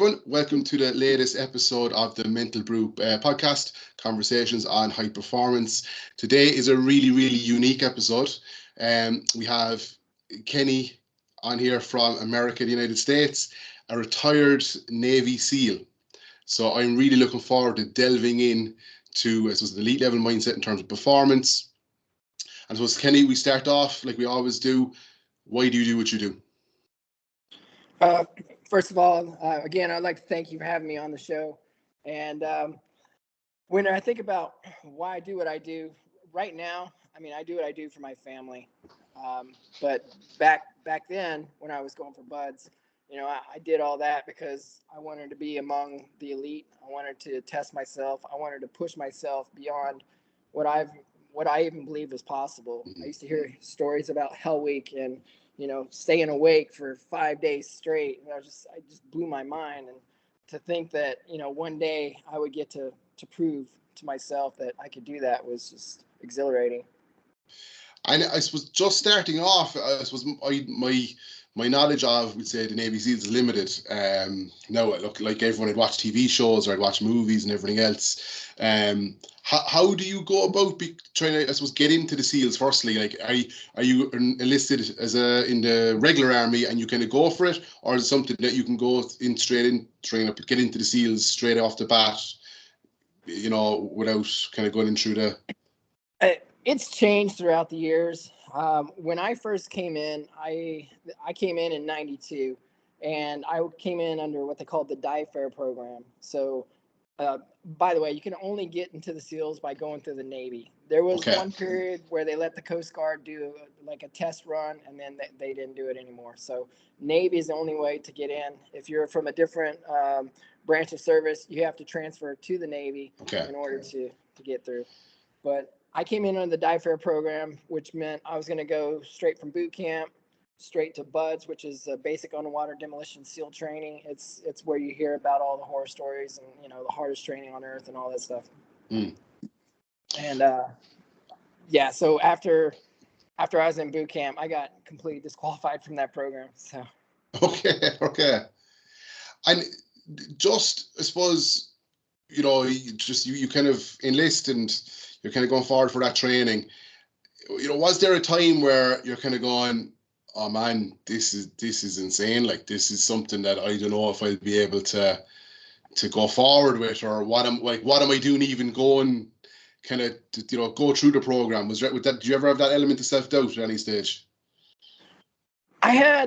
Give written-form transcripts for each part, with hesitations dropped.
everyone. Welcome to the latest episode of the Mental Brew podcast, Conversations on High Performance. Today is a really unique episode. We have Kenny on here from America, the United States, a retired Navy SEAL. So I'm really looking forward to delving in to, I suppose, the elite level mindset in terms of performance. And I suppose, Kenny, we start off like we always do. Why do you do what you do? First of all, again, I'd like to thank you for having me on the show. And when I think about why I do what I do right now, I do what I do for my family. But back then, when I was going for buds, I did all that because I wanted to be among the elite. I wanted to test myself. I wanted to push myself beyond what I even believed was possible. I used to hear stories about Hell Week and staying awake for 5 days straight. And I just blew my mind. And to think that, one day I would get to prove to myself that I could do that was just exhilarating. And I suppose just starting off, I suppose my knowledge of, we'd say, the Navy SEALs is limited. Now, look, like everyone, I'd watch TV shows or I'd watch movies and everything else. How do you go about trying to, I suppose, get into the SEALs? Firstly, like, are you enlisted as in the regular army and you kind of go for it, or is it something that you can go in straight in, trying to get into the SEALs straight off the bat, without kind of going in through the? It's changed throughout the years. When I first came in, I came in '92, and I came in under what they called the Die-Fair program. So, by the way, you can only get into the SEALs by going through the Navy. There was one period where they let the Coast Guard do like a test run, and then they didn't do it anymore. So Navy is the only way to get in. If you're from a different branch of service, you have to transfer to the Navy in order to get through. But I came in under the Die-Fair program, which meant I was going to go straight from boot camp straight to BUDS, which is basic underwater demolition SEAL training. It's where you hear about all the horror stories and the hardest training on earth and all that stuff. And so after I was in boot camp, I got completely disqualified from that program. So okay, and just, I suppose, you kind of enlist and you're kind of going forward for that training. Was there a time where you're kind of going, oh man, this is insane. Like, this is something that I don't know if I'll be able to go forward with, or what am I doing even going kind of to, go through the program? Did you ever have that element of self-doubt at any stage? I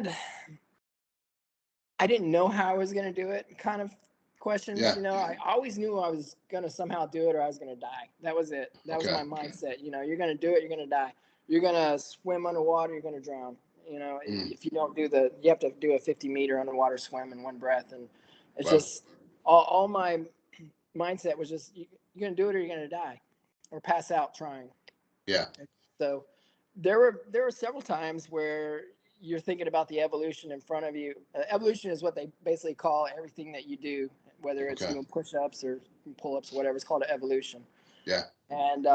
didn't know how I was going to do it kind of questions. I always knew I was going to somehow do it or I was going to die. That was it. That was my mindset. You're going to do it, you're going to die. You're going to swim underwater, you're going to drown. If you don't you have to do a 50-meter underwater swim in one breath. And it's just all my mindset was just, you're going to do it or you're going to die or pass out trying. Yeah. So there were several times where you're thinking about the evolution in front of you. Evolution is what they basically call everything that you do, whether it's doing push-ups or pull-ups, whatever. It's called an evolution. Yeah. And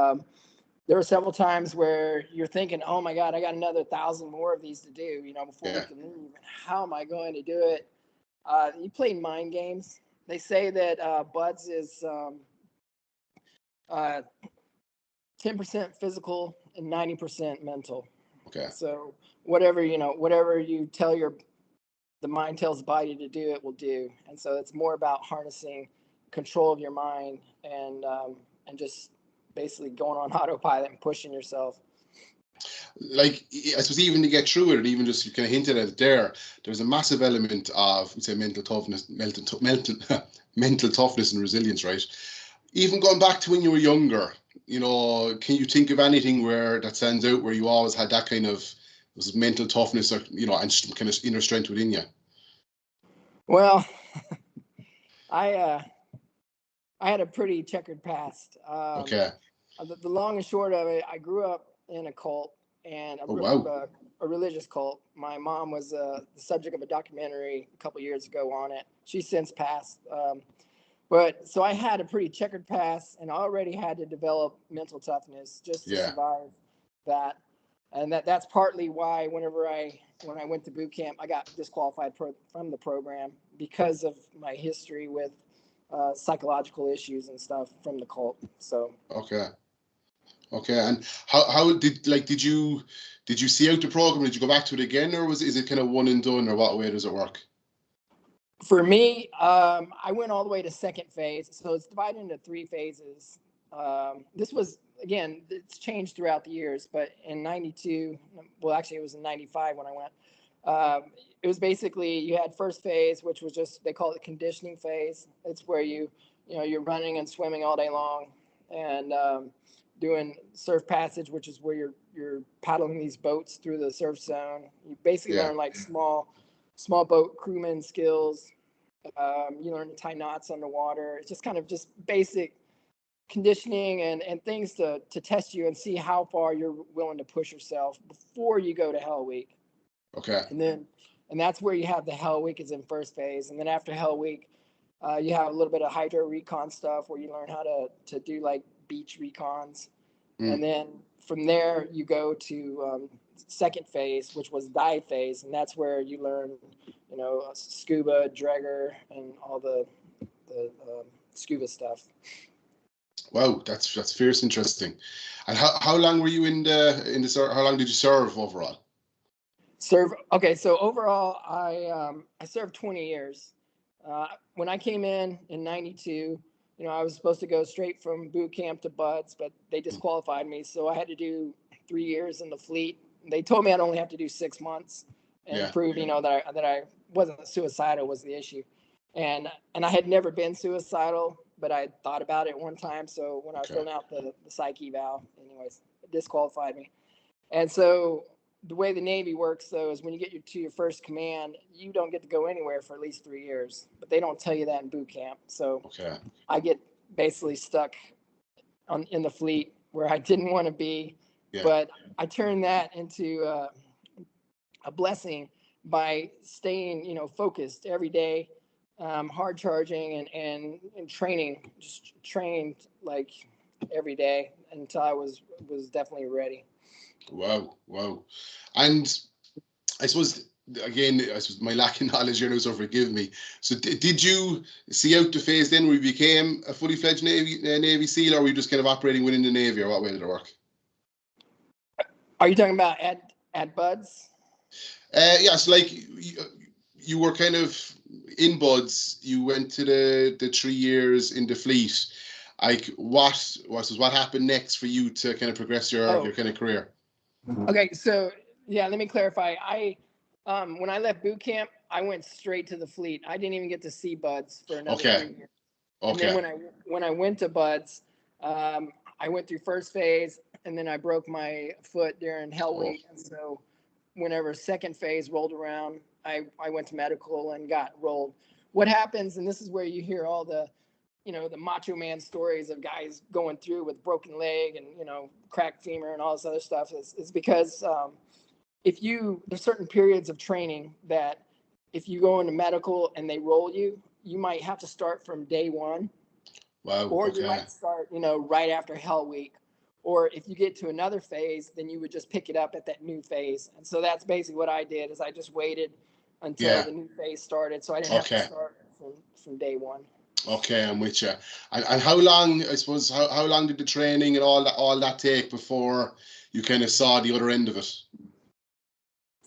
there were several times where you're thinking, oh my God, I got another 1,000 more of these to do, before we can leave. How am I going to do it? You play mind games. They say that BUDS is 10% physical and 90% mental. Okay. So whatever you tell the mind tells the body to do, it will do. And so it's more about harnessing control of your mind and just basically going on autopilot and pushing yourself. Like, I suppose even to get through it, even just you kind of hinted at it there's a massive element of, we'd say, mental toughness and resilience, right? Even going back to when you were younger, can you think of anything where that stands out, where you always had that kind of mental toughness, or and kind of inner strength within you? Well, I had a pretty checkered past. Okay. The long and short of it, I grew up in a cult, and a religious cult. My mom was the subject of a documentary a couple years ago on it. She's since passed. But so I had a pretty checkered past and already had to develop mental toughness just to survive that. and that's partly why when I went to boot camp, I got disqualified from the program because of my history with psychological issues and stuff from the cult. So Okay. Okay. And how did you see out the program? Did you go back to it again, or is it kind of one and done, or what way does it work? for me, I went all the way to second phase. So it's divided into 3 phases. This was, again, it's changed throughout the years, but in 92, well, actually it was in 95 when I went. It was basically, you had first phase, which was just, they call it conditioning phase. It's where you're running and swimming all day long and doing surf passage, which is where you're paddling these boats through the surf zone. You basically learn like small boat crewman skills. You learn to tie knots underwater. It's just kind of just basic conditioning and things to test you and see how far you're willing to push yourself before you go to Hell Week. Okay. And that's where you have the Hell Week is in first phase. And then after Hell Week, you have a little bit of hydro recon stuff where you learn how to do like beach recons. And then from there, you go to second phase, which was dive phase. And that's where you learn, scuba, Dregger, and all the scuba stuff. Wow, that's fierce interesting. And how long were you in the how long did you serve overall? Okay, so overall, I served 20 years. When I came in 92, I was supposed to go straight from boot camp to BUD/S, but they disqualified me, so I had to do 3 years in the fleet. They told me I'd only have to do 6 months and prove, that I wasn't suicidal was the issue. And I had never been suicidal, but I thought about it one time. So when I was filling out the psych eval, anyways, it disqualified me. And so the way the Navy works, though, is when you get to your first command, you don't get to go anywhere for at least 3 years. But they don't tell you that in boot camp. So I get basically stuck in the fleet where I didn't want to be. Yeah. But I turned that into a blessing by staying, focused every day, hard charging and training, just trained like every day until I was definitely ready. Wow. And I suppose, again, my lack of knowledge here now, so forgive me. So did you see out the phase then where you became a fully fledged Navy SEAL, or were you just kind of operating within the Navy, or what way did it work? Are you talking about at BUD/S? Yes, like you were kind of in BUD/S, you went to the 3 years in the fleet. Like what happened next for you to kind of progress your kind of career? Okay, so let me clarify. When I left boot camp, I went straight to the fleet. I didn't even get to see BUD/S for another 3 years. Okay. And then when I went to BUD/S, I went through first phase, and then I broke my foot during Hell Week. And so whenever second phase rolled around, I went to medical and got rolled. What happens, and this is where you hear all the the macho man stories of guys going through with broken leg and cracked femur and all this other stuff, is because there's certain periods of training that if you go into medical and they roll you, you might have to start from day 1. Wow. Or you might start right after Hell Week. Or if you get to another phase, then you would just pick it up at that new phase. And so that's basically what I did, is I just waited until the new phase started, so I didn't have to start from day 1. Okay, I'm with you. And how long, I suppose, how long did the training and all that take before you kind of saw the other end of it?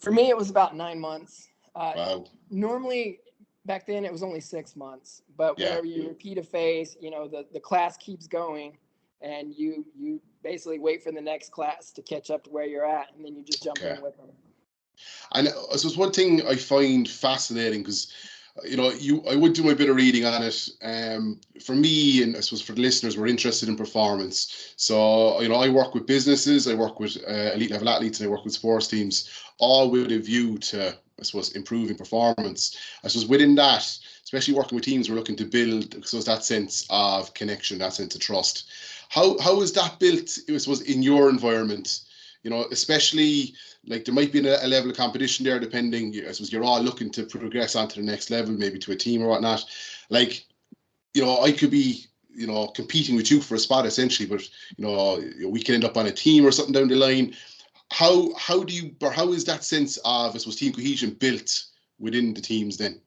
For me, it was about 9 months. Wow. Normally, back then, it was only 6 months. But whenever you repeat a phase, the class keeps going, and you basically wait for the next class to catch up to where you're at, and then you just jump in with them. And I suppose one thing I find fascinating, because I would do my bit of reading on it. For me, and I suppose for the listeners, we're interested in performance. So, I work with businesses, I work with elite level athletes, and I work with sports teams, all with a view to, I suppose, improving performance. I suppose within that, especially working with teams, we're looking to build, I suppose, that sense of connection, that sense of trust. How is that built, I suppose, in your environment? Especially, like, there might be a level of competition there, depending, I suppose you're all looking to progress onto the next level, maybe to a team or whatnot. Like, I could be, competing with you for a spot essentially, but, we can end up on a team or something down the line. how do you, or how is that sense of, I suppose, team cohesion built within the teams then?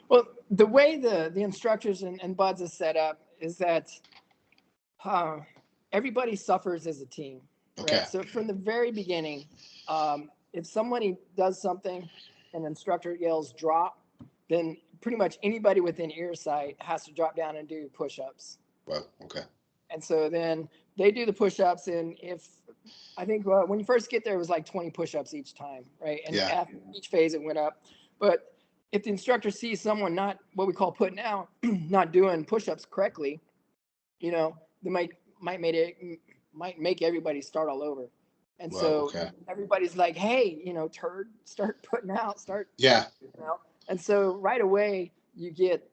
Well, the way the instructors and buds is set up is that everybody suffers as a team, Okay. right? So from the very beginning, if somebody does something, an instructor yells drop, then pretty much anybody within earsight has to drop down and do push-ups. Well, okay. And so then they do the push-ups, and if I think when you first get there, it was like 20 push-ups each time, right? And Yeah. after each phase, it went up. But if the instructor sees someone not what we call putting out, not doing push-ups correctly, they might make everybody start all over. And Well, so okay. everybody's like, hey, turd, start putting out, Yeah. And so right away you get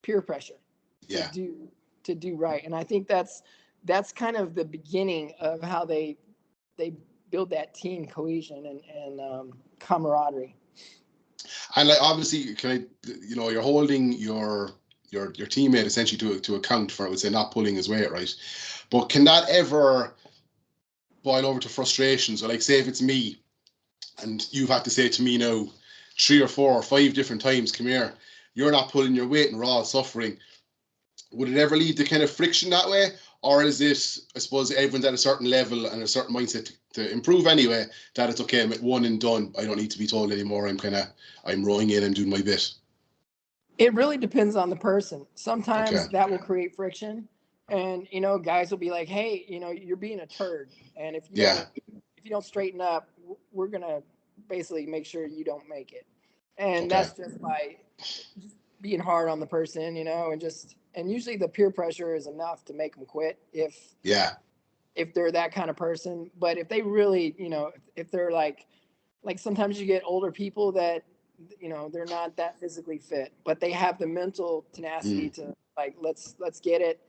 peer pressure Yeah. to do right. And I think that's kind of the beginning of how they build that team cohesion and camaraderie. And like, obviously, you're holding your teammate essentially to account for, I would say, not pulling his weight, right? But can that ever boil over to frustration? So like, say if it's me and you've had to say to me now 3 or 4 or 5 different times, come here, you're not pulling your weight and we're all suffering. Would it ever lead to kind of friction that way? Or is it, I suppose, everyone's at a certain level and a certain mindset to improve anyway, that it's okay, I'm at one and done, I don't need to be told anymore, I'm rowing in and doing my bit? It really depends on the person. Sometimes Okay. that will create friction, and guys will be like, hey, you're being a turd, and if you Yeah. don't straighten up, we're gonna basically make sure you don't make it. And Okay. that's just by just being hard on the person, and usually the peer pressure is enough to make them quit Yeah. if they're that kind of person. But if they really, if they're like sometimes you get older people that they're not that physically fit, but they have the mental tenacity to like let's get it.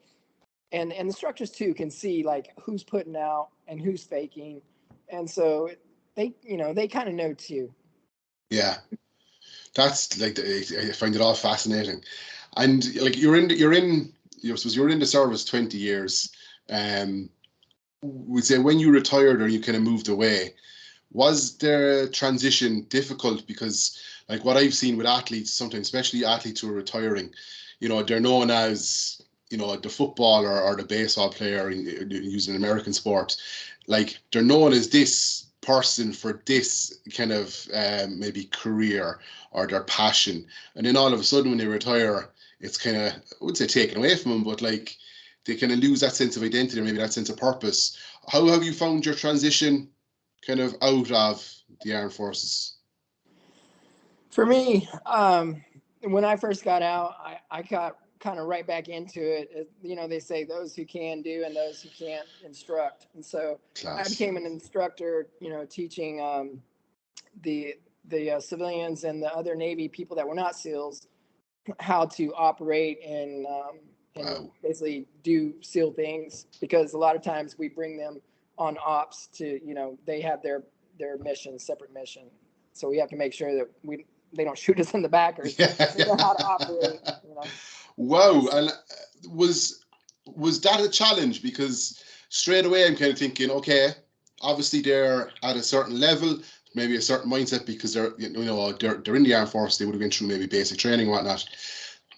And the instructors too can see like who's putting out and who's faking, and so they kind of know too. Yeah. That's like, I find it all fascinating. And like, you're in the service 20 years. We'd say when you retired or you kind of moved away, was their transition difficult? Because like what I've seen with athletes, sometimes, especially athletes who are retiring, they're known as, the footballer or the baseball player, using an American sport. Like, they're known as this person for this kind of maybe career or their passion. And then all of a sudden when they retire, it's kind of, I wouldn't say taken away from them, but like they kind of lose that sense of identity or maybe that sense of purpose. How have you found your transition kind of out of the armed forces? For me, when I first got out, I got kind of right back into it. They say those who can do and those who can't instruct. And so I Class. became an instructor, teaching the civilians and the other Navy people that were not SEALs how to operate and Wow. basically do SEAL things, because a lot of times we bring them on ops to, they have their mission, separate mission. So we have to make sure that they don't shoot us in the back, or Yeah. they know how to operate, Wow. And was that a challenge? Because straight away I'm kind of thinking, okay, obviously they're at a certain level, maybe a certain mindset, because they're in the armed force, they would have been through maybe basic training and whatnot.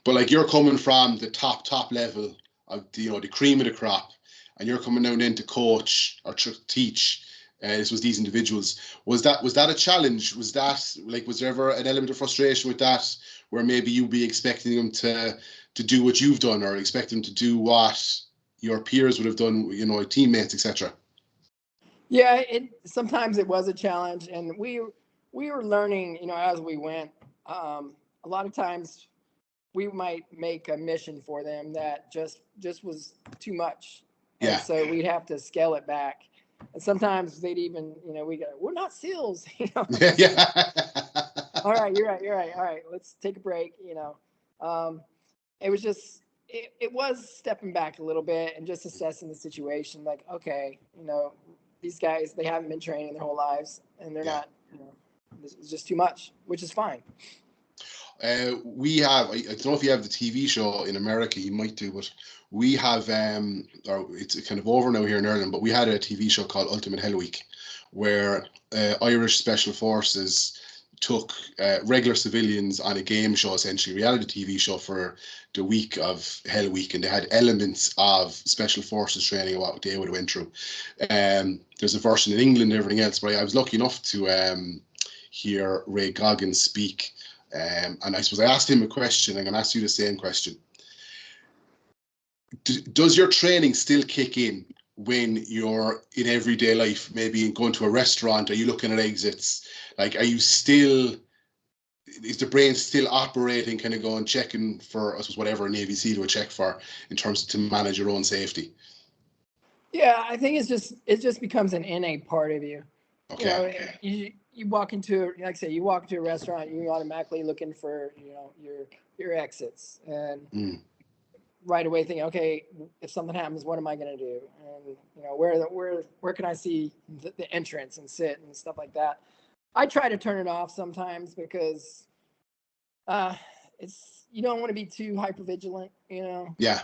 But like, you're coming from the top level of the cream of the crop, and you're coming down in to coach or teach. This was these individuals. Was that a challenge? Was there ever an element of frustration with that, where maybe you'd be expecting them to do what you've done, or expect them to do what your peers would have done, teammates, etc.? Yeah, sometimes it was a challenge, and we were learning, as we went. A lot of times we might make a mission for them that just was too much, and Yeah. so we'd have to scale it back. And sometimes they'd even, we're not SEALs, Yeah. all right, you're right, all right, let's take a break. It was just it was stepping back a little bit and just assessing the situation. Like, okay, these guys, they haven't been training their whole lives, and they're Yeah. not, this is just too much, which is fine. We have, I don't know if you have the TV show in America, you might do, but we have, or it's kind of over now here in Ireland, but we had a TV show called Ultimate Hell Week, where Irish Special Forces took regular civilians on a game show, essentially reality TV show for the week of Hell Week, and they had elements of Special Forces training about what they would have went through. There's a version in England and everything else, but I was lucky enough to hear Ray Goggins speak. And I suppose I asked him a question. I'm going to ask you the same question. Does your training still kick in when you're in everyday life, maybe going to a restaurant? Are you looking at exits? Like, are you still, is the brain still operating, kind of going, checking for, I suppose, whatever a Navy SEAL would check for in terms of to manage your own safety? Yeah, I think it just becomes an innate part of you. Okay. You walk into, like I say, you walk into a restaurant, you automatically looking for, your exits, and right away thinking, okay, if something happens, what am I going to do? And where can I see the entrance and sit and stuff like that. I try to turn it off sometimes because it's, you don't want to be too hyper vigilant, Yeah.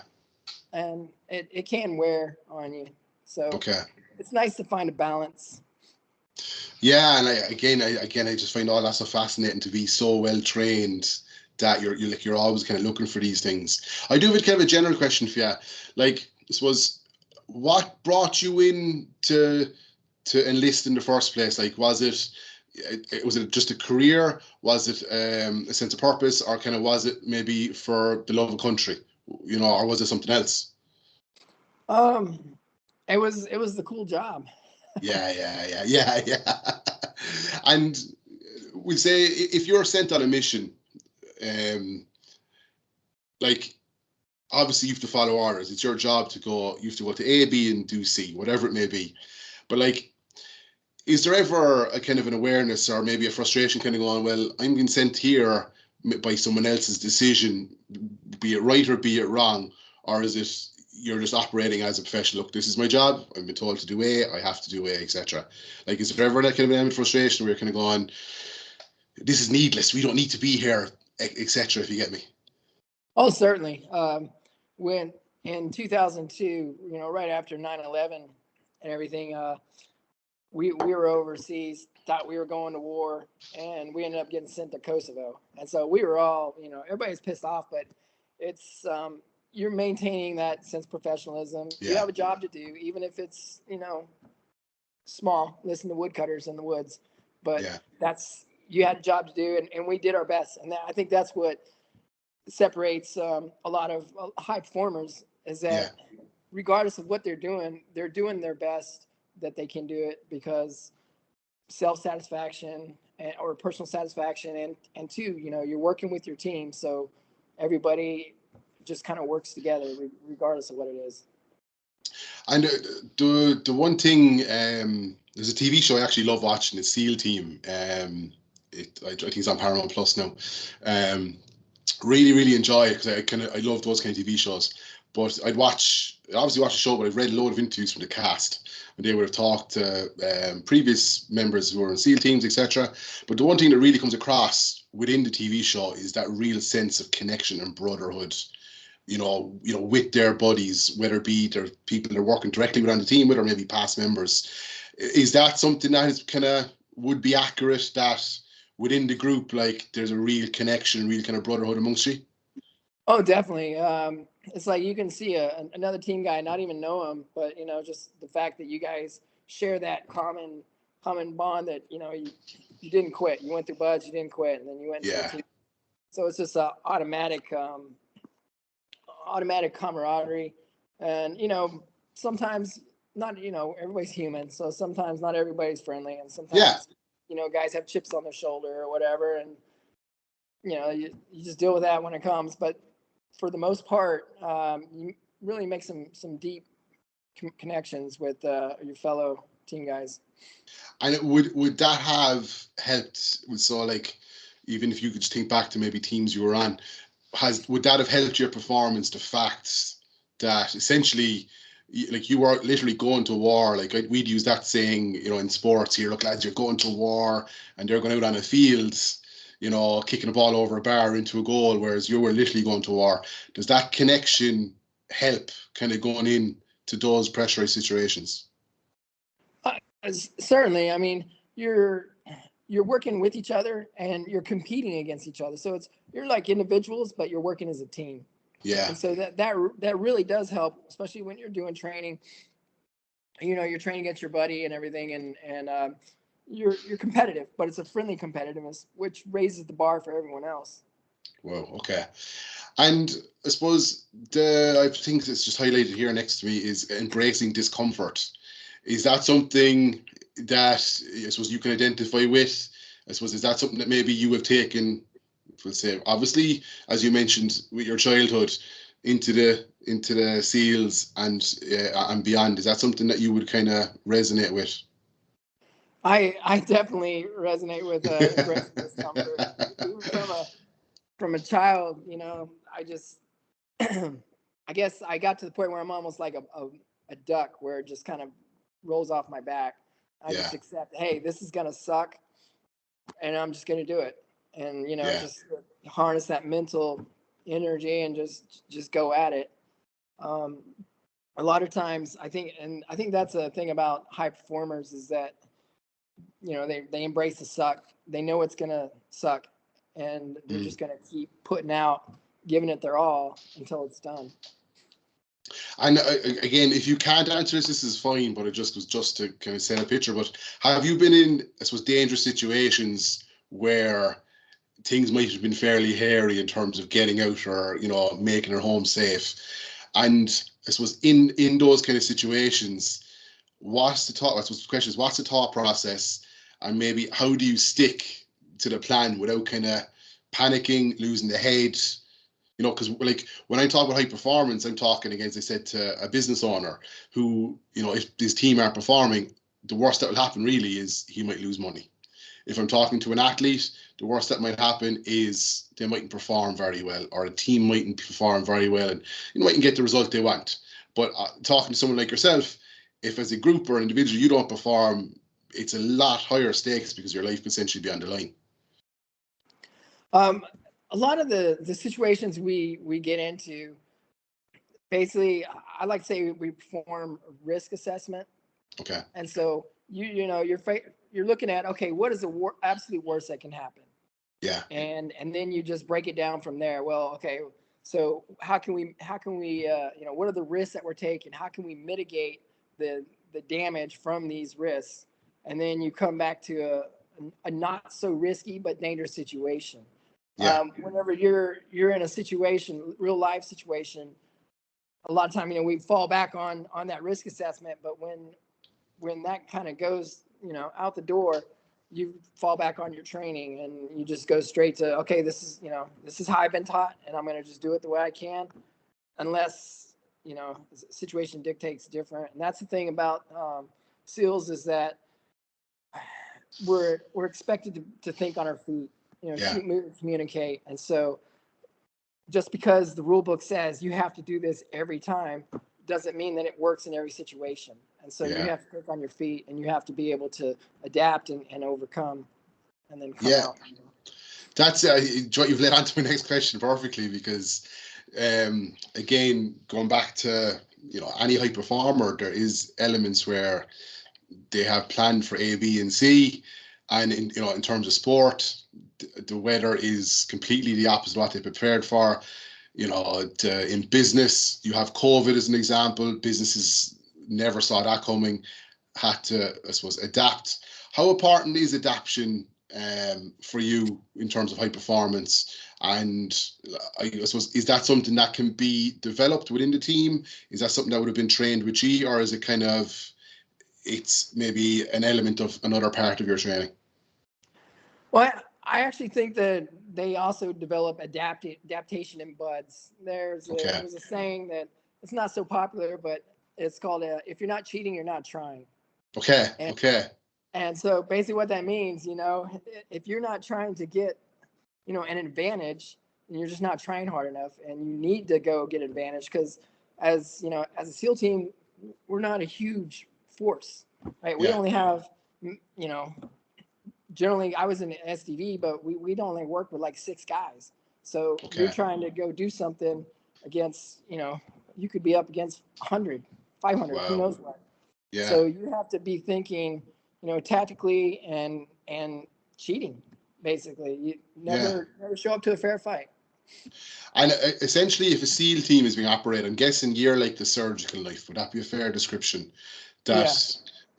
and it can wear on you. So Okay. it's nice to find a balance. Yeah, and I just find all that so fascinating, to be so well trained that you're always kind of looking for these things. I do have kind of a general question for you. Like, I suppose, what brought you in to enlist in the first place? Like, was it just a career? Was it a sense of purpose, or kind of was it maybe for the love of country, or was it something else? It was the cool job. Yeah. And we say, if you're sent on a mission, like, obviously you have to follow orders. It's your job to go. You have to go to A, B, and do C, whatever it may be. But like, is there ever a kind of an awareness or maybe a frustration, kind of going, well, I'm being sent here by someone else's decision, be it right or be it wrong, or is it you're just operating as a professional? Look, this is my job. I've been told to do A. I have to do A, etc. Like, is there ever that kind of element of frustration where you're kind of going, this is needless. We don't need to be here, etc. If you get me. Oh, certainly. When in 2002, right after 9/11 and everything, we were overseas, thought we were going to war, and we ended up getting sent to Kosovo. And so we were all, everybody's pissed off, but it's you're maintaining that sense of professionalism. Yeah. You have a job to do, even if it's small. Listen to woodcutters in the woods, but you had a job to do, and we did our best. And I think that's what separates a lot of high performers, is that regardless of what they're doing their best that they can do it, because self-satisfaction or personal satisfaction, and two, you're working with your team, so everybody just kind of works together regardless of what it is. And the one thing, there's a TV show I actually love watching, it's SEAL Team. I think it's on Paramount Plus now. Really, really enjoy it, because I love those kind of TV shows. But I'd obviously watch the show, but I've read a load of interviews from the cast, and they would have talked to previous members who were in SEAL teams, etc. But the one thing that really comes across within the TV show is that real sense of connection and brotherhood, with their buddies, whether it be their people they're working directly with on the team with, or maybe past members. Is that something that is kind of would be accurate, that within the group, like, there's a real connection, real kind of brotherhood amongst you? Oh, definitely. It's like you can see another team guy, not even know him, but just the fact that you guys share that common bond, that you didn't quit. You went through buds, you didn't quit, and then you went to the team. So it's just a automatic camaraderie, and sometimes not, everybody's human, so sometimes not everybody's friendly, and sometimes guys have chips on their shoulder or whatever, and you just deal with that when it comes. But for the most part, you really make some deep connections with your fellow team guys. And would that have helped? So, like, even if you could just think back to maybe teams you were on, would that have helped your performance? The fact that essentially, like, you were literally going to war. Like, we'd use that saying, in sports here, look, lads, you're going to war, and they're going out on a field. kicking a ball over a bar into a goal, whereas you were literally going to war. Does that connection help kind of going in to those pressurized situations? Certainly. I mean, you're working with each other and you're competing against each other. So you're like individuals, but you're working as a team. Yeah. And so that really does help, especially when you're doing training. You're training against your buddy and everything, and you're competitive, but it's a friendly competitiveness, which raises the bar for everyone else. Wow. Okay. And I suppose I think it's just highlighted here next to me is embracing discomfort. Is that something that I suppose you can identify with? I suppose, is that something that maybe you have taken, we'll say, obviously, as you mentioned, with your childhood into the SEALs and beyond? Is that something that you would kind of resonate with? I definitely resonate with embracing discomfort. Even from a child, I just I guess I got to the point where I'm almost like a duck, where it just kind of rolls off my back. I Yeah. just accept, hey, this is gonna suck, and I'm just gonna do it, and Yeah. just harness that mental energy and just go at it. A lot of times, I think that's a thing about high performers, is that they embrace the suck. They know it's gonna suck, and they're just gonna keep putting out, giving it their all until it's done. And again, if you can't answer this is fine, but it just was just to kind of set a picture. But have you been in, I suppose, dangerous situations where things might have been fairly hairy in terms of getting out or, making her home safe? And I suppose in those kind of situations, what's the thought? I suppose the question is, what's the thought process, and maybe how do you stick to the plan without kind of panicking, losing the head? Because like when I talk about high performance, I'm talking, again, as I said, to a business owner who, if his team aren't performing, the worst that will happen really is he might lose money. If I'm talking to an athlete, the worst that might happen is they mightn't perform very well, or a team mightn't perform very well, and mightn't get the result they want. But talking to someone like yourself, if as a group or individual you don't perform, it's a lot higher stakes because your life could essentially be on the line. A lot of the situations we get into, basically, I like to say we perform risk assessment. Okay. And so you're looking at, okay, what is the absolute worst that can happen? Yeah. And then you just break it down from there. Well, okay, so how can we what are the risks that we're taking? How can we mitigate the damage from these risks? And then you come back to a not so risky but dangerous situation. Yeah. Whenever you're in a situation, real life situation, a lot of time, we fall back on that risk assessment, but when that kind of goes, out the door, you fall back on your training and you just go straight to, okay, this is how I've been taught, and I'm going to just do it the way I can, unless, the situation dictates different. And that's the thing about SEALs, is that we're expected to think on our feet, shoot, move, and communicate. And so just because the rule book says you have to do this every time doesn't mean that it works in every situation. And so you have to think on your feet, and you have to be able to adapt and overcome, and then come out. That's you've led on to my next question perfectly, because again, going back to any high performer, there is elements where they have planned for A, B, and C, and in terms of sport, the weather is completely the opposite of what they prepared for. In business, you have COVID as an example. Businesses never saw that coming, had to, I suppose, adapt. How important is adaptation for you in terms of high performance? And I suppose, is that something that can be developed within the team? Is that something that would have been trained with you, or is it kind of, it's maybe an element of another part of your training? Well, I actually think that they also develop adaptation in buds. There's a saying that it's not so popular, but it's called if you're not cheating, you're not trying. Okay. And so basically what that means, if you're not trying to get, an advantage, and you're just not trying hard enough, and you need to go get an advantage, because as a SEAL team, we're not a huge force, right? We only have, generally I was in SDV, but we'd only work with like 6 guys. So you're Okay. trying to go do something against, you could be up against 100, 500, who Wow. knows what. Yeah. So you have to be thinking, tactically and cheating, basically. You Yeah. never show up to a fair fight. And essentially, if a SEAL team is being operated, I'm guessing you're like the surgical knife. Would that be a fair description? That, Yeah.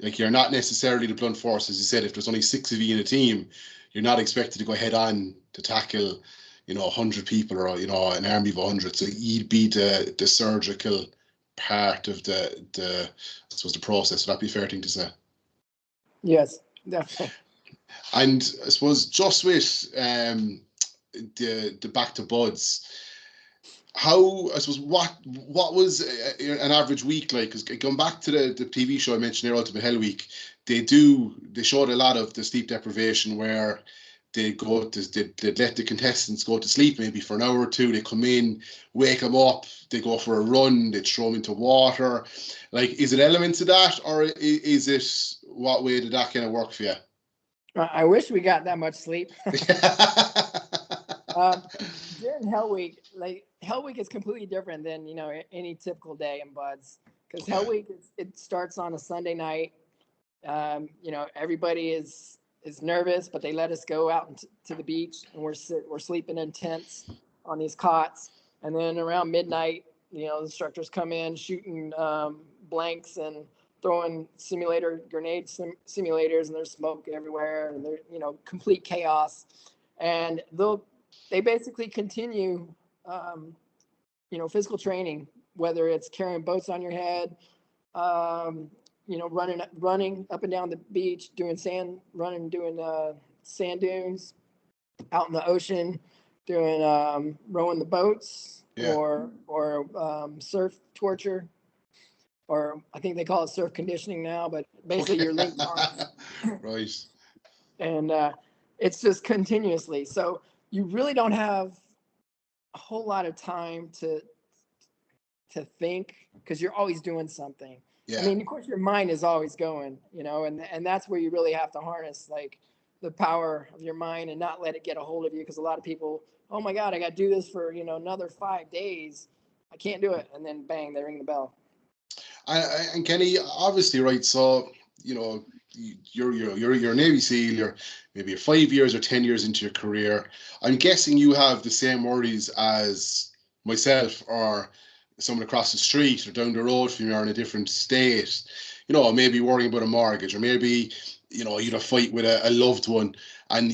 like, you're not necessarily the blunt force, as you said. If there's only 6 of you in a team, you're not expected to go head on to tackle, 100 people, or an army of 100. So you'd be the surgical part of the I suppose the process. Would that be a fair thing to say? Yes, definitely. And I suppose just with the back to buds, how, I suppose, what was an average week like? Because going back to the TV show I mentioned here, Ultimate Hell Week, they showed a lot of the sleep deprivation where they let the contestants go to sleep maybe for an hour or two. They come in, wake them up, they go for a run, they throw them into water. Like, is it elements of that, or is it, what way did that kind of work for you? I wish we got that much sleep. During Hell Week, like Hell Week is completely different than any typical day in Buds, because Hell Okay. Week it starts on a Sunday night. Everybody is nervous, but they let us go out to the beach, and we're sleeping in tents on these cots, and then around midnight, the instructors come in shooting blanks and throwing grenade simulators, and there's smoke everywhere, and there's complete chaos, and they basically continue physical training, whether it's carrying boats on your head, running up and down the beach, doing sand dunes out in the ocean, doing rowing the boats, Yeah. or surf torture, or I think they call it surf conditioning now, but basically Okay. you're linked arms, Right. and it's just continuously. So you really don't have a whole lot of time to think, because you're always doing something. I Yeah. mean, of course, your mind is always going, and that's where you really have to harness like the power of your mind and not let it get a hold of you. Because a lot of people, oh my God, I got to do this for another 5 days. I can't do it, and then bang, they ring the bell. And Kenny, obviously, right? So, you're a Navy SEAL. You're maybe 5 years or 10 years into your career. I'm guessing you have the same worries as myself, or someone across the street or down the road from you, or in a different state. Maybe worrying about a mortgage, or maybe you'd a fight with a loved one, and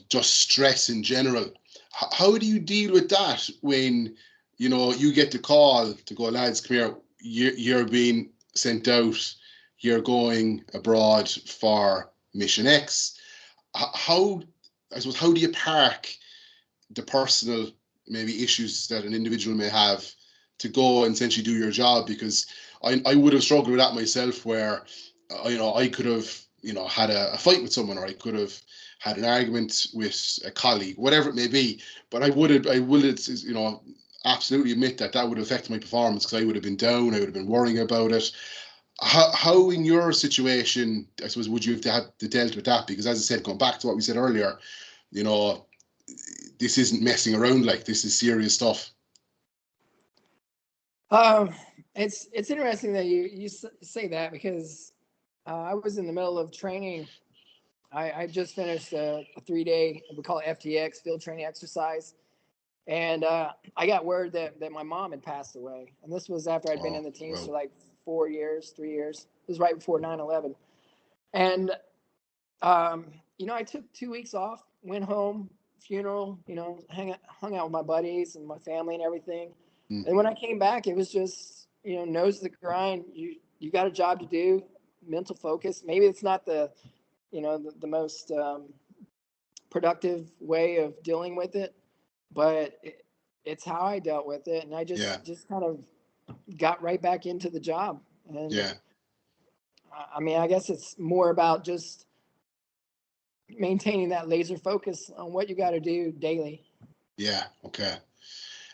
just stress in general. How do you deal with that when you get the call to go, lads, come here, you're being sent out, you're going abroad for mission X? How, I suppose, how do you park the personal maybe issues that an individual may have to go and essentially do your job? Because I would have struggled with that myself, where I could have had a fight with someone, or I could have had an argument with a colleague, whatever it may be. But I would absolutely admit that would affect my performance, because I would have been down, I would have been worrying about it. How in your situation, I suppose, would you have to dealt with that? Because, as I said, going back to what we said earlier, you know, this isn't messing around. Like, this is serious stuff. Um, it's interesting that you say that, because I was in the middle of training. I just finished a 3-day, we call it FTX, field training exercise. And I got word that my mom had passed away. And this was after I'd been Oh, in the teams well, for like 4 years, 3 years. It was right before 9/11. And, I took 2 weeks off, went home, funeral, hung out with my buddies and my family and everything. mm, And when I came back, it was just, nose to the grind. You got a job to do, mental focus. Maybe it's not the most productive way of dealing with it, but it's how I dealt with it, and I yeah, just kind of got right back into the job. And yeah, I mean, I guess it's more about just maintaining that laser focus on what you got to do daily. yeah. Okay.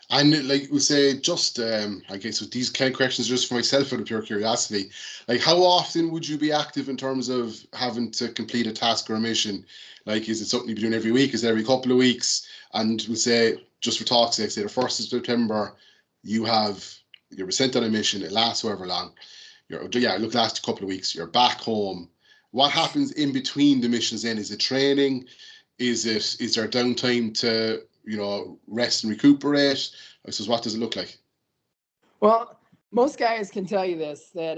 And like we say, just I guess with these kind of questions, just for myself out of pure curiosity, like how often would you be active in terms of having to complete a task or a mission? Like, is it something you're doing every week? Is it every couple of weeks? And we say, just for talk's sake, say the 1st of September, you have you're sent on a mission. It lasts however long. Look, last a couple of weeks. You're back home. What happens in between the missions? Then is it training? Is there downtime to rest and recuperate? I suppose, what does it look like? Well, most guys can tell you this, that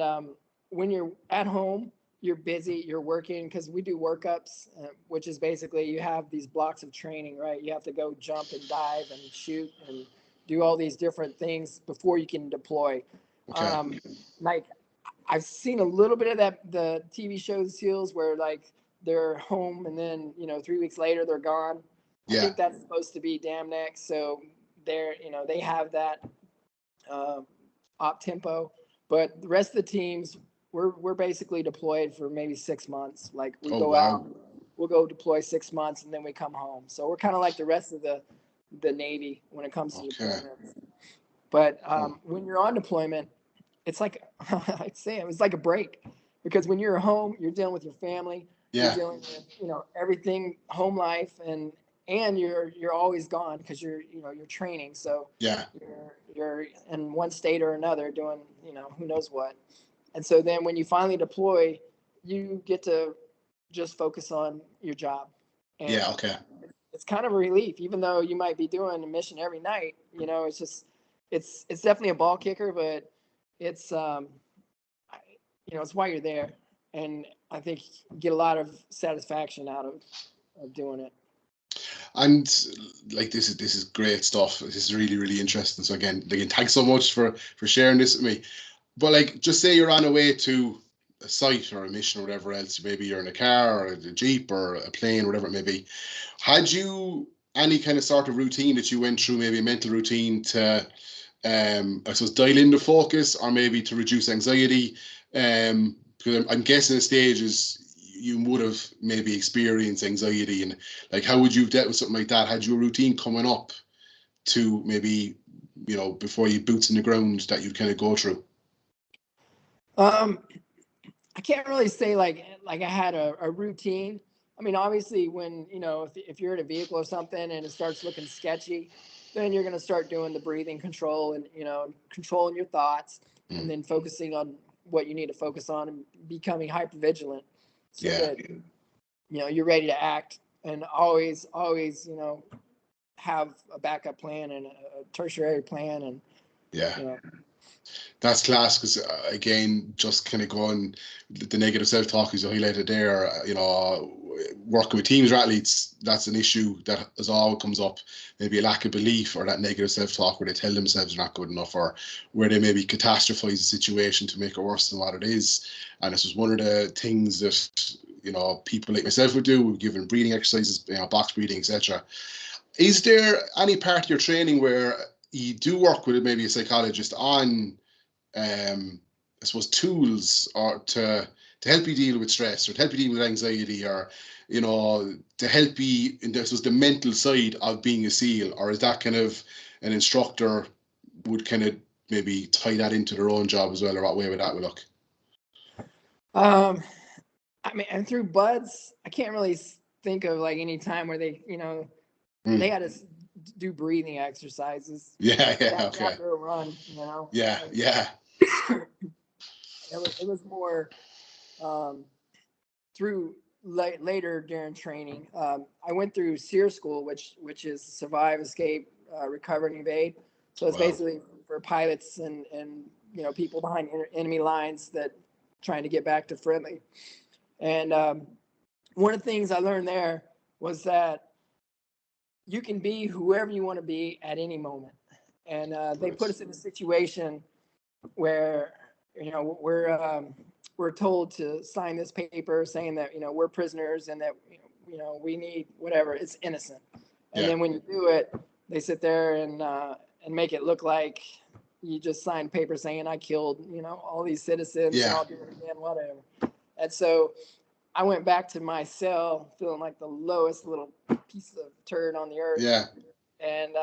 when you're at home, you're busy, you're working, because we do workups, which is basically you have these blocks of training, right? You have to go jump and dive and shoot and do all these different things before you can deploy. Okay. Like I've seen a little bit of that, the TV shows SEALs, where like they're home and then 3 weeks later they're gone. I Yeah. think that's supposed to be damn next. So they have that op tempo, but the rest of the teams, we're basically deployed for maybe 6 months. Like we Oh go wow. out, we'll go deploy 6 months, and then we come home. So we're kind of like the rest of the Navy when it comes to Okay. deployments. But Oh, when you're on deployment, it's like I'd say it was like a break, because when you're home, you're dealing with your family, you're yeah. dealing with everything, home life, and you're always gone because you're training. So Yeah. you're in one state or another doing who knows what. And so then when you finally deploy, you get to just focus on your job. Yeah. And Okay. it's kind of a relief, even though you might be doing a mission every night. It's just it's definitely a ball kicker, but it's it's why you're there. And I think you get a lot of satisfaction out of doing it. And like this is great stuff. This is really really interesting. So again, thanks so much for sharing this with me. But like, just say you're on a way to a site or a mission or whatever else. Maybe you're in a car or a jeep or a plane, whatever it may be. Had you any kind of sort of routine that you went through, maybe a mental routine to, I suppose, dial in the focus or maybe to reduce anxiety? Because I'm guessing the stages you would have maybe experienced anxiety, and like, how would you have dealt with something like that? Had you a routine coming up to maybe, before you boots in the ground that you'd kind of go through? Um, I can't really say like I had a routine. I mean, obviously, when if you're in a vehicle or something and it starts looking sketchy, then you're gonna start doing the breathing control and controlling your thoughts, and Mm, then focusing on what you need to focus on and becoming hyper vigilant, so yeah, that you're ready to act, and always have a backup plan and a tertiary plan, and yeah. you know That's class because again, just kind of going the negative self-talk as you highlighted there. Working with teams or athletes, that's an issue that as all comes up. Maybe a lack of belief or that negative self-talk where they tell themselves they're not good enough, or where they maybe catastrophize the situation to make it worse than what it is. And this was one of the things that people like myself would do. We've given breathing exercises, box breathing, etc. Is there any part of your training where you do work with maybe a psychologist on I suppose tools or to help you deal with stress or to help you deal with anxiety or to help you in this was the mental side of being a SEAL, or is that kind of an instructor would kind of maybe tie that into their own job as well, or what way would that look? um I mean, and through buds, I can't really think of like any time where they Mm. had us do breathing exercises Yeah, yeah, after, okay. after a run. Yeah, Like, yeah, it was more um, through later during training. I went through SEER school, which is survive, escape, recover, and evade. So it's wow, basically for pilots and people behind enemy lines that trying to get back to friendly. And one of the things I learned there was that you can be whoever you want to be at any moment. And they put right. us in a situation where we're told to sign this paper saying that we're prisoners and that we need whatever, it's innocent. And Yeah, then when you do it, they sit there and make it look like you just signed paper saying I killed all these citizens and yeah, I'll do it again, whatever. And so I went back to my cell feeling like the lowest little piece of turd on the earth. yeah, And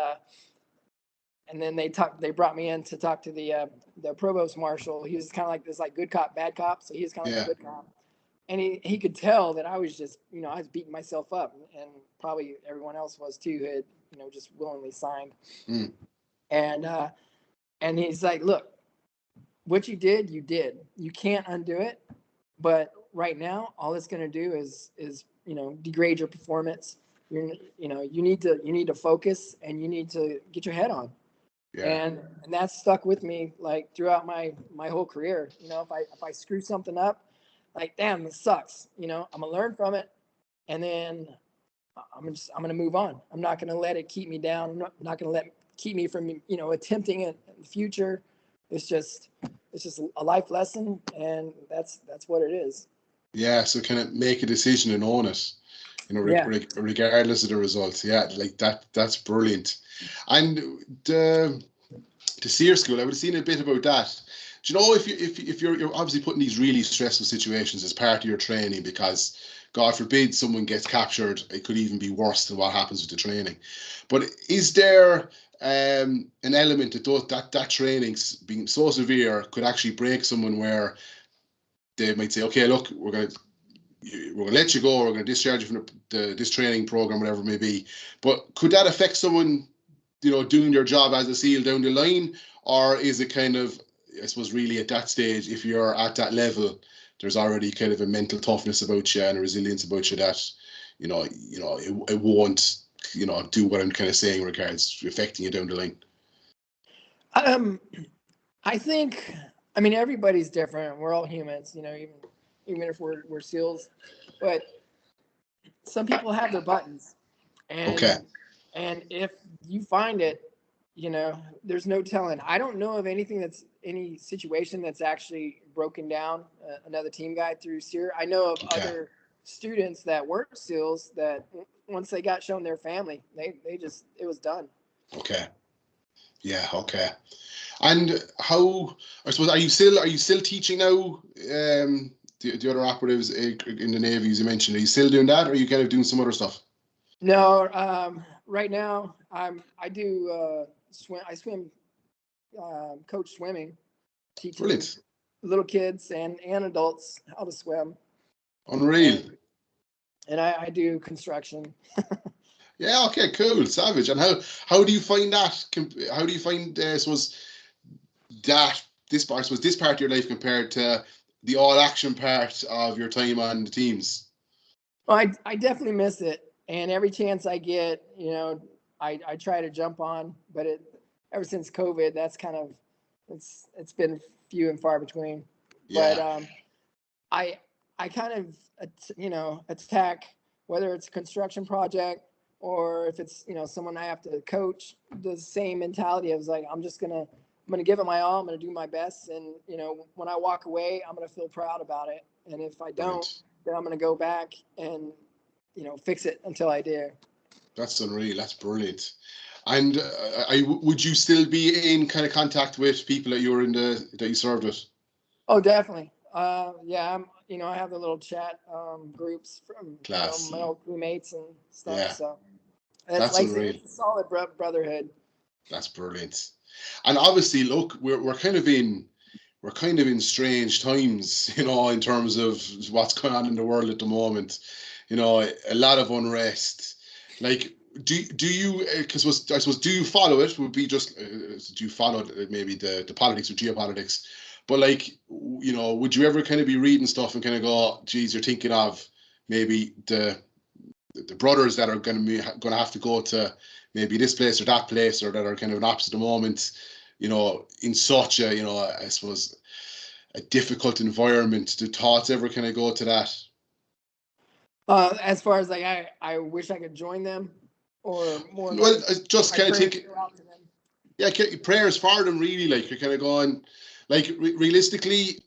and then they brought me in to talk to the provost marshal. He was kind of like this like good cop, bad cop. So he was kind of like Yeah. a good cop. And he could tell that I was just, I was beating myself up, and probably everyone else was too, who had, just willingly signed. Mm. And he's like, look, what you did, you did. You can't undo it. But right now, all it's going to do is degrade your performance. You need to focus, and you need to get your head on. Yeah. And that's stuck with me like throughout my whole career. If I screw something up, like, damn, this sucks. I'm gonna learn from it, and then I'm gonna move on. I'm not gonna let it keep me down. I'm not gonna let it keep me from attempting it in the future. It's just a life lesson, and that's what it is. Yeah, so kind of make a decision and own it, regardless of the results. Yeah, like that's brilliant. And the SEER school, I would have seen a bit about that. Do you know, if you're obviously putting these really stressful situations as part of your training, because God forbid someone gets captured, it could even be worse than what happens with the training. But is there an element that training's being so severe could actually break someone, where they might say, okay, look, we're gonna let you go, we're gonna discharge you from this training program, whatever it may be. But could that affect someone, doing their job as a SEAL down the line? Or is it kind of, I suppose, really at that stage, if you're at that level, there's already kind of a mental toughness about you and a resilience about you that, it won't, do what I'm kind of saying regards affecting you down the line? I think, everybody's different. We're all humans, even if we're SEALs, but some people have their buttons, Okay. and if you find it, there's no telling. I don't know of any situation that's actually broken down another team guy through SEER. I know of other students that weren't SEALs that once they got shown their family, they just, it was done. Okay. Yeah. Okay. And how, I suppose, are you still teaching now? The other operatives in the Navy, as you mentioned, are you still doing that, or are you kind of doing some other stuff? No, right now I do swim. I swim, coach swimming, teaching Brilliant. little kids and adults how to swim. Unreal. And I do construction. Yeah. Okay. Cool. Savage. And how do you find that? How do you find, I suppose, this part of your life compared to the all action part of your time on the teams? Well, I definitely miss it, and every chance I get, I try to jump on. But ever since COVID, that's kind of it's been few and far between. Yeah. But I kind of attack, whether it's a construction project or if it's someone I have to coach, the same mentality of like, I'm gonna give it my all. I'm gonna do my best, and when I walk away, I'm gonna feel proud about it. And if I don't, Brilliant. then I'm gonna go back and fix it until I do. That's unreal. That's brilliant. And would you still be in kind of contact with people that you served with? Oh, definitely. Yeah, I have the little chat groups from Class. my old crewmates and stuff. Yeah. So it's That's like unreal. it's a solid brotherhood. That's brilliant. And obviously, look, we're kind of in strange times, in terms of what's going on in the world at the moment. A lot of unrest. Like, do you? Because I suppose, do you follow it? Would be just do you follow maybe the politics or geopolitics? But like, would you ever kind of be reading stuff and kind of go, geez, you're thinking of maybe the brothers that are going to have to go to maybe this place or that place, or that are kind of an opposite moment, in such a, I suppose, a difficult environment. Do thoughts ever kind of go to that? As far as like, I wish I could join them, or more. Well, like, I just kind of think, yeah, prayers for them, really. Like, you're kind of going, like, realistically,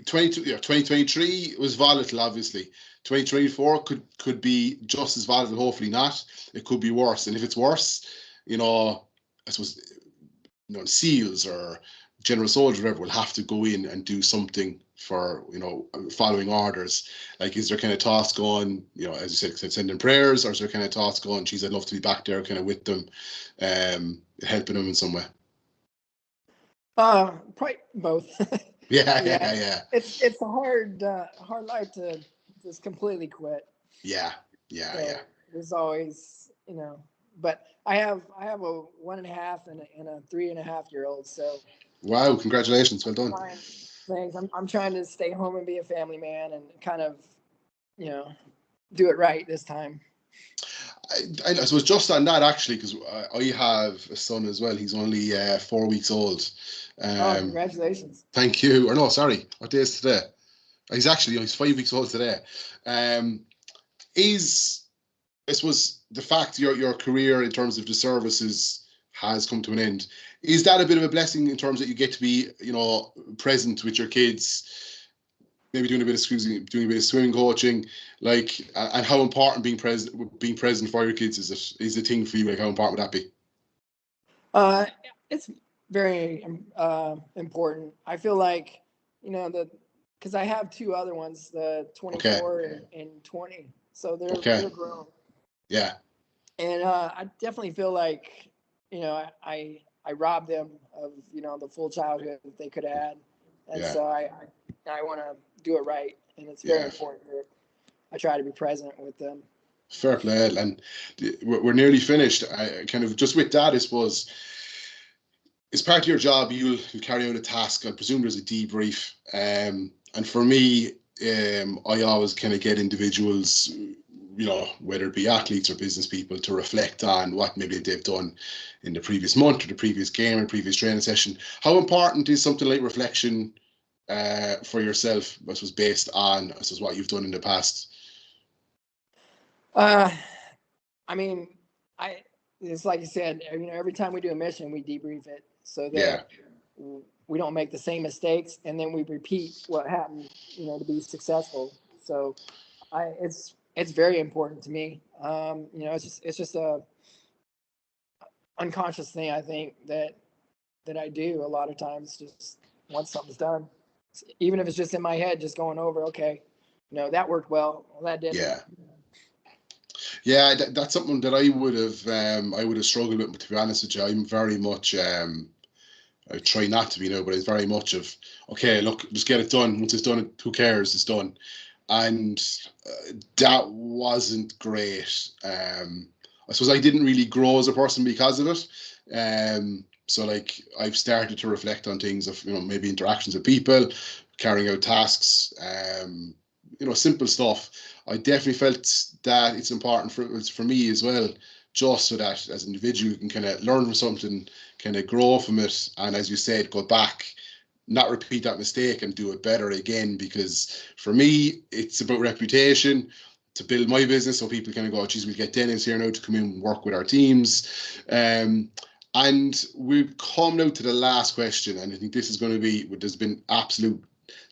2023 was volatile, obviously. 2024 could be just as volatile, hopefully not. It could be worse. And if it's worse, I suppose, SEALs or general soldier, whatever, will have to go in and do something for, following orders. Like, is there kind of thoughts going, as you said, sending prayers, or is there kind of thoughts going, geez, I'd love to be back there kind of with them, helping them in some way? Probably both. Yeah. It's a hard life to just completely quit. Yeah. So there's always, but I have a 1.5 and a 3.5-year-old. So wow, congratulations, well done. Thanks. I'm trying to stay home and be a family man and kind of, do it right this time. I suppose just on that, actually, because I have a son as well. He's only 4 weeks old. Congratulations. Thank you. Or no, sorry. What day is today? He's 5 weeks old today. I suppose the fact your career in terms of the services has come to an end, is that a bit of a blessing in terms that you get to be, present with your kids, maybe doing a bit of swimming coaching, like, and how important being present for your kids is a thing for you? Like, how important would that be? It's very important. I feel like, because I have 2 other ones, the 24 and 20, so they're grown. Yeah. And I definitely feel like, I robbed them of, the full childhood that they could have had. And so I want to do it right. And it's very important that I try to be present with them. Fair play. And we're nearly finished. I kind of just with that, I suppose, as part of your job, you'll carry out a task. I presume there's a debrief. And for me, I always kind of get individuals, whether it be athletes or business people, to reflect on what maybe they've done in the previous month or the previous game or previous training session. How important is something like reflection for yourself, I suppose, based on, I suppose, what you've done in the past? I mean, it's like you said, every time we do a mission, we debrief it so that we don't make the same mistakes, and then we repeat what happened, to be successful. So it's very important to me. It's just a unconscious thing, I think, that I do a lot of times, just once something's done, even if it's just in my head, just going over, okay, that worked well, that didn't. Yeah, that's something that I would have struggled with, to be honest with you. I'm very much, I try not to be now, but it's very much of, okay, look, just get it done. Once it's done, who cares? It's done. And that wasn't great. I suppose I didn't really grow as a person because of it. So like, I've started to reflect on things of, maybe interactions with people, carrying out tasks, simple stuff. I definitely felt that it's important for me as well, just so that as an individual you can kind of learn from something, kind of grow from it, and as you said, go back, not repeat that mistake and do it better again. Because for me, it's about reputation, to build my business, so people kind of go, geez, we'll get Dennis here now to come in and work with our teams. And we've come now to the last question, and I think this is going to be, there's been absolute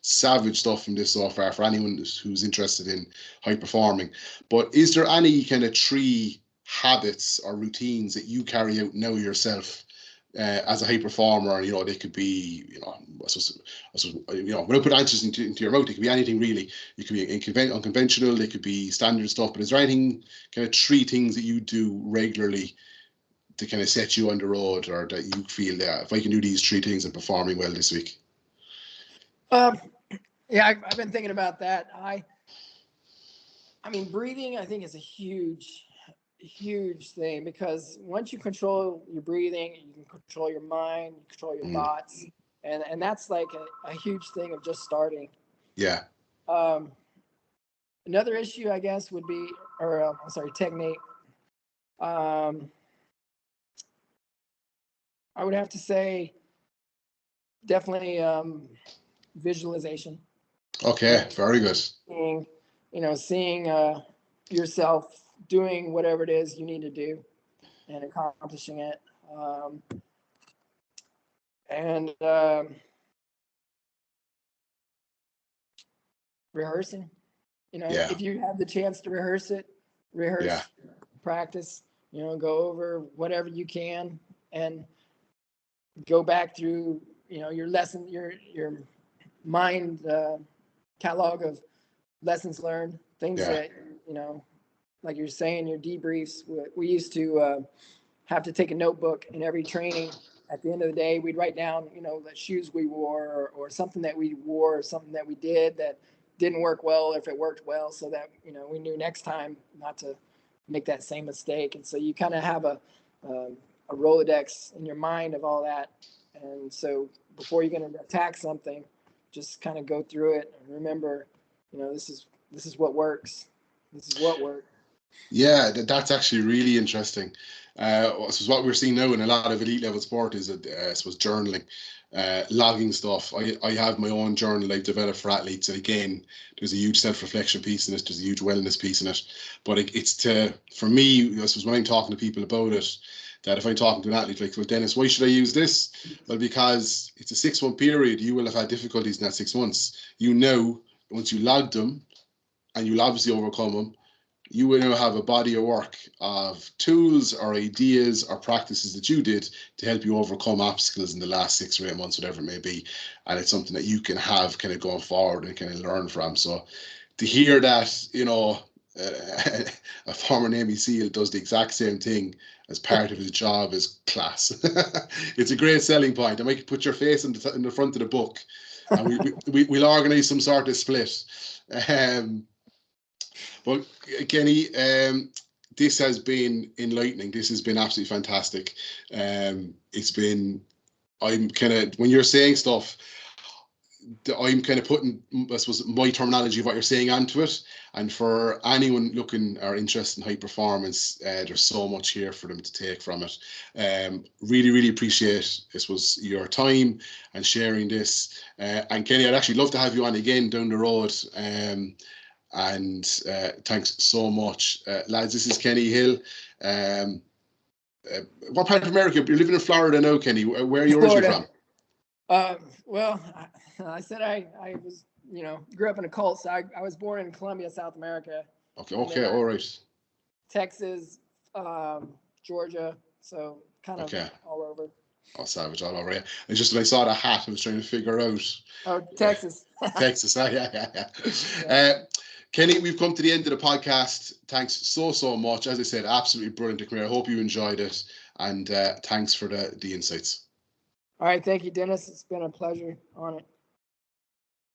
savage stuff from this so far for anyone who's interested in high performing. But is there any kind of 3 habits or routines that you carry out now yourself as a high performer? They could be, I suppose, when I put answers into your mouth, it could be anything really. It could be unconventional, they could be standard stuff. But is there anything, kind of 3 things that you do regularly to kind of set you on the road, or that you feel that if I can do these 3 things, I'm performing well this week? Yeah, I've been thinking about that. I mean, breathing, I think, is a huge thing, because once you control your breathing, you can control your mind, control your thoughts, and that's like a huge thing of just starting. Yeah. Another issue, I guess, would be, technique. I would have to say definitely visualization. Okay, very good. Seeing yourself doing whatever it is you need to do and accomplishing it. And rehearsing. If you have the chance to rehearse, practice, go over whatever you can, and go back through, your lesson, your mind catalog of lessons learned, things Yeah. that, like you're saying, your debriefs. We used to have to take a notebook in every training. At the end of the day, we'd write down, the shoes we wore, or something that we wore, or something that we did that didn't work well, or if it worked well, so that, we knew next time not to make that same mistake. And so you kind of have a Rolodex in your mind of all that. And so before you're going to attack something, just kind of go through it and remember, this is what works. This is what worked. Yeah, that's actually really interesting. So what we're seeing now in a lot of elite level sport is that I suppose journaling, logging stuff. I have my own journal I've developed for athletes, and again, there's a huge self-reflection piece in it. There's a huge wellness piece in it. But for me, I suppose when I'm talking to people about it, that if I'm talking to an athlete like, well, Dennis, why should I use this? Well, because it's a 6-month period. You will have had difficulties in that 6 months. Once you log them, and you'll obviously overcome them, you will now have a body of work of tools or ideas or practices that you did to help you overcome obstacles in the last 6 or 8 months, whatever it may be. And it's something that you can have kind of going forward and kind of learn from. So to hear that, a former Navy SEAL does the exact same thing as part of his job is class. It's a great selling point. I might put your face in the front of the book, and we'll organise some sort of split. Well, Kenny, this has been enlightening. This has been absolutely fantastic. When you're saying stuff, I'm kind of putting, I suppose, my terminology of what you're saying onto it. And for anyone looking or interested in high performance, there's so much here for them to take from it. Really, really appreciate, I suppose, your time and sharing this. And Kenny, I'd actually love to have you on again down the road. And thanks so much, lads. This is Kenny Hill. What part of America? You're living in Florida now, Kenny. Where are you originally from? Well, I said I was, grew up in a cult. So I was born in Colombia, South America. Okay, all right. Texas, Georgia, so kind of all over. Oh, savage, all over, yeah. It's just when I saw the hat, I was trying to figure out. Oh, Texas. Texas, yeah. Kenny, we've come to the end of the podcast. Thanks so much. As I said, absolutely brilliant to come here. I hope you enjoyed it, and thanks for the insights. All right, thank you, Dennis. It's been a pleasure on it.